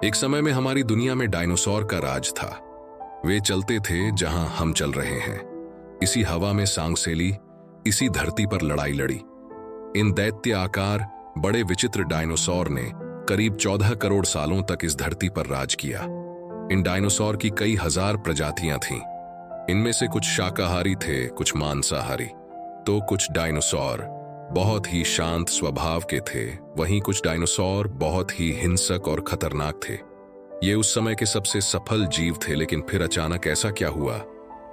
एक समय में हमारी दुनिया में डायनासोर का राज था। वे चलते थे जहां हम चल रहे हैं। इसी हवा में सांसेली, इसी धरती पर लड़ाई लड़ी। इन दैत्य आकार बड़े विचित्र डायनासोर ने करीब 14 करोड़ सालों तक इस धरती पर राज किया। इन डायनासोर की कई हजार प्रजातियां थीं। इनमें से कुछ शाकाहारी थे, कुछ मांसाहारी। तो कुछ डायनासोर बहुत ही शांत स्वभाव के थे, वहीं कुछ डायनासोर बहुत ही हिंसक और खतरनाक थे। ये उस समय के सबसे सफल जीव थे, लेकिन फिर अचानक ऐसा क्या हुआ?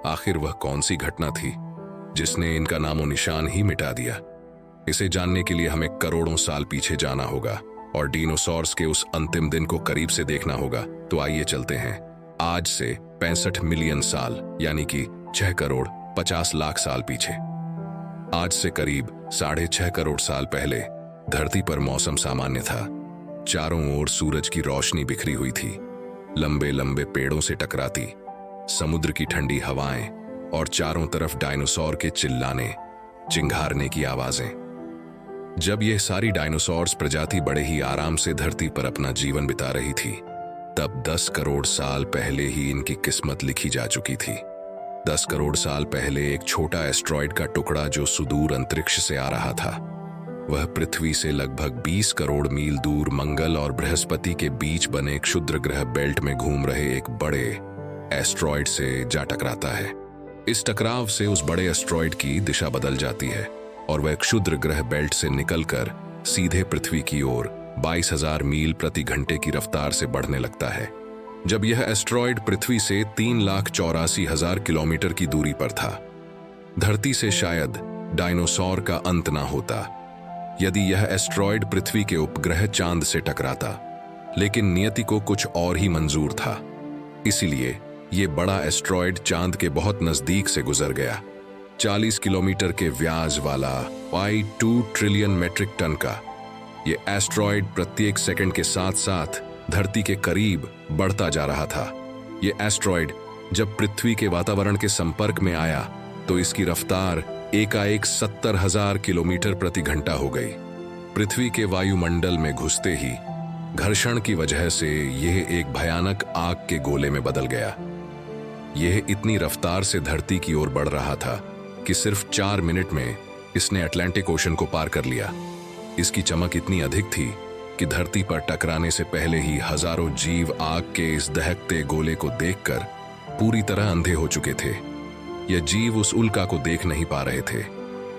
आखिर वह कौन सी घटना थी जिसने इनका नामो निशान ही मिटा दिया? इसे जानने के लिए हमें करोड़ों साल पीछे जाना होगा और डायनासोर्स के उस अंतिम दिन को करीब से देखना होगा। तो आइए चलते हैं आज से 65 मिलियन साल यानी कि 6 करोड़ 50 लाख साल पीछे। आज से करीब 6.5 करोड़ साल पहले धरती पर मौसम सामान्य था। चारों ओर सूरज की रोशनी बिखरी हुई थी, लंबे लंबे पेड़ों से टकराती, समुद्र की ठंडी हवाएं और चारों तरफ डायनासोर के चिल्लाने, चिंघारने की आवाजें। जब यह सारी डायनासोर्स प्रजाति बड़े ही आराम से धरती पर अपना जीवन बिता रही थी, तब 10 करोड़ साल पहले ही इनकी किस्मत लिखी जा चुकी थी। 10 करोड़ साल पहले एक छोटा एस्ट्रॉयड का टुकड़ा जो सुदूर अंतरिक्ष से आ रहा था, वह पृथ्वी से लगभग 20 करोड़ मील दूर मंगल और बृहस्पति के बीच बने क्षुद्र ग्रह बेल्ट में घूम रहे एक बड़े एस्ट्रॉयड से जा टकराता है। इस टकराव से उस बड़े एस्ट्रॉयड की दिशा बदल जाती है और वह क्षुद्र ग्रह बेल्ट से निकलकर सीधे पृथ्वी की ओर 22,000 मील प्रति घंटे की रफ्तार से बढ़ने लगता है। जब यह एस्ट्रॉयड पृथ्वी से 3,84,000 किलोमीटर की दूरी पर था, धरती से शायद डायनासोर का अंत ना होता यदि यह एस्ट्रॉयड पृथ्वी के उपग्रह चांद से टकराता। लेकिन नियति को कुछ और ही मंजूर था, इसीलिए यह बड़ा एस्ट्रॉयड चांद के बहुत नजदीक से गुजर गया। 40 किलोमीटर के व्यास वाला 2 ट्रिलियन मेट्रिक टन का यह एस्ट्रॉयड प्रत्येक सेकंड के साथ साथ धरती के करीब बढ़ता जा रहा था। यह एस्ट्रॉयड जब पृथ्वी के वातावरण के संपर्क में आया तो इसकी रफ्तार एकाएक 70,000 किलोमीटर प्रति घंटा हो गई। पृथ्वी के वायुमंडल में घुसते ही घर्षण की वजह से यह एक भयानक आग के गोले में बदल गया। यह इतनी रफ्तार से धरती की ओर बढ़ रहा था कि सिर्फ 4 मिनट में इसने अटलांटिक ओशन को पार कर लिया। इसकी चमक इतनी अधिक थी कि धरती पर टकराने से पहले ही हजारों जीव आग के इस दहकते गोले को देखकर पूरी तरह अंधे हो चुके थे। यह जीव उस उल्का को देख नहीं पा रहे थे,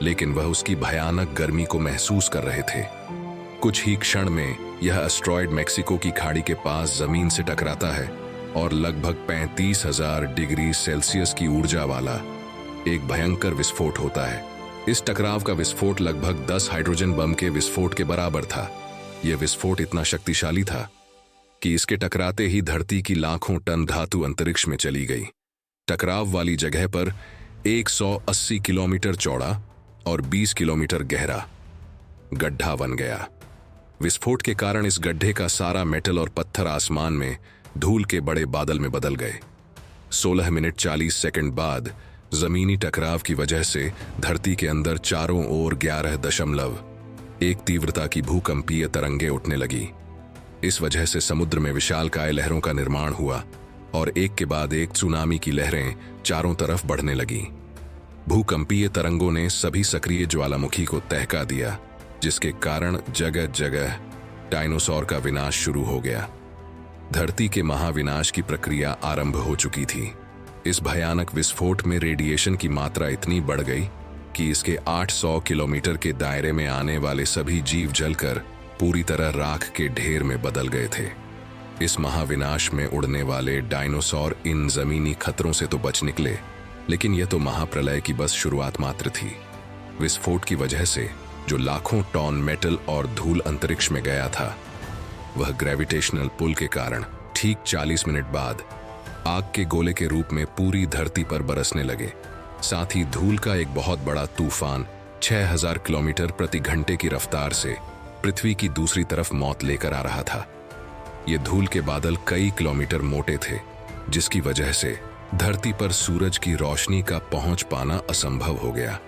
लेकिन वह उसकी भयानक गर्मी को महसूस कर रहे थे। कुछ ही क्षण में यह एस्ट्रॉयड मेक्सिको की खाड़ी के पास जमीन से टकराता है और लगभग 35,000 डिग्री सेल्सियस की ऊर्जा वाला एक भयंकर विस्फोट होता है। इस टकराव का विस्फोट लगभग 10 हाइड्रोजन बम के विस्फोट के बराबर था। यह विस्फोट इतना शक्तिशाली था कि इसके टकराते ही धरती की लाखों टन धातु अंतरिक्ष में चली गई। टकराव वाली जगह पर 180 किलोमीटर चौड़ा और 20 किलोमीटर गहरा गड्ढा बन गया। विस्फोट के कारण इस गड्ढे का सारा मेटल और पत्थर आसमान में धूल के बड़े बादल में बदल गए। 16 मिनट 40 सेकंड बाद जमीनी टकराव की वजह से धरती के अंदर चारों ओर 11.1 तीव्रता की भूकंपीय तरंगें उठने लगी। इस वजह से समुद्र में विशालकाय लहरों का निर्माण हुआ और एक के बाद एक सुनामी की लहरें चारों तरफ बढ़ने लगी। भूकंपीय तरंगों ने सभी सक्रिय ज्वालामुखी को तहका दिया, जिसके कारण जगह जगह डायनासोर का विनाश शुरू हो गया। धरती के महाविनाश की प्रक्रिया आरंभ हो चुकी थी। इस भयानक विस्फोट में रेडिएशन की मात्रा इतनी बढ़ गई कि इसके 800 किलोमीटर के दायरे में आने वाले सभी जीव जलकर पूरी तरह राख के ढेर में बदल गए थे। इस महाविनाश में उड़ने वाले डायनासोर इन जमीनी खतरों से तो बच निकले, लेकिन यह तो महाप्रलय की बस शुरुआत मात्र थी। विस्फोट की वजह से जो लाखों टन मेटल और धूल अंतरिक्ष में गया था, वह ग्रेविटेशनल पुल के कारण ठीक 40 मिनट बाद आग के गोले के रूप में पूरी धरती पर बरसने लगे। साथ ही धूल का एक बहुत बड़ा तूफान 6,000 किलोमीटर प्रति घंटे की रफ्तार से पृथ्वी की दूसरी तरफ मौत लेकर आ रहा था। ये धूल के बादल कई किलोमीटर मोटे थे, जिसकी वजह से धरती पर सूरज की रोशनी का पहुंच पाना असंभव हो गया।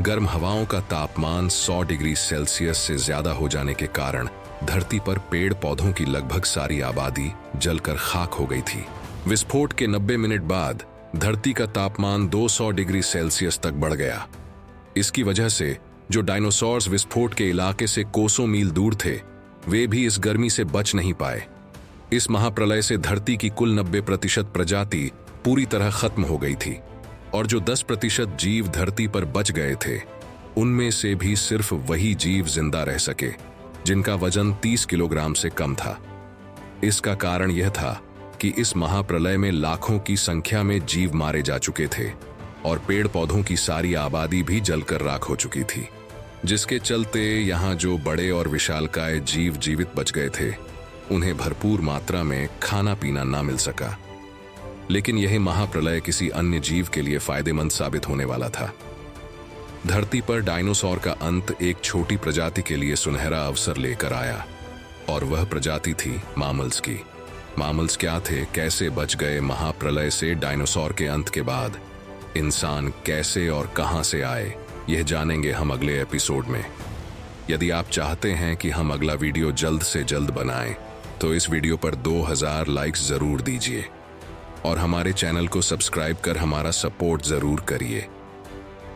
गर्म हवाओं का तापमान 100 डिग्री सेल्सियस से ज्यादा हो जाने के कारण धरती पर पेड़ पौधों की लगभग सारी आबादी जलकर खाक हो गई थी। विस्फोट के 90 मिनट बाद धरती का तापमान 200 डिग्री सेल्सियस तक बढ़ गया। इसकी वजह से जो डायनासोर्स विस्फोट के इलाके से कोसों मील दूर थे, वे भी इस गर्मी से बच नहीं पाए। इस महाप्रलय से धरती की कुल 90% प्रजाति पूरी तरह खत्म हो गई थी और जो 10% जीव धरती पर बच गए थे, उनमें से भी सिर्फ वही जीव जिंदा रह सके जिनका वजन 30 किलोग्राम से कम था। इसका कारण यह था कि इस महाप्रलय में लाखों की संख्या में जीव मारे जा चुके थे और पेड़ पौधों की सारी आबादी भी जलकर राख हो चुकी थी, जिसके चलते यहाँ जो बड़े और विशालकाय जीव जीवित बच गए थे, उन्हें भरपूर मात्रा में खाना पीना ना मिल सका। लेकिन यह महाप्रलय किसी अन्य जीव के लिए फायदेमंद साबित होने वाला था। धरती पर डायनासोर का अंत एक छोटी प्रजाति के लिए सुनहरा अवसर लेकर आया और वह प्रजाति थी मामल्स की। मामल्स क्या थे, कैसे बच गए महाप्रलय से डायनासोर के अंत के बाद, इंसान कैसे और कहां से आए, यह जानेंगे हम अगले एपिसोड में। यदि आप चाहते हैं कि हम अगला वीडियो जल्द से जल्द बनाएं, तो इस वीडियो पर 2000 लाइक्स जरूर दीजिए और हमारे चैनल को सब्सक्राइब कर हमारा सपोर्ट जरूर करिए।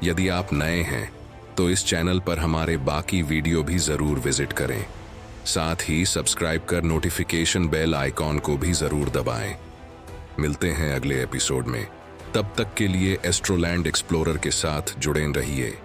यदि आप नए हैं तो इस चैनल पर हमारे बाकी वीडियो भी जरूर विजिट करें। साथ ही सब्सक्राइब कर नोटिफिकेशन बेल आइकॉन को भी जरूर दबाएं। मिलते हैं अगले एपिसोड में। तब तक के लिए एस्ट्रोलैंड एक्सप्लोरर के साथ जुड़े रहिए।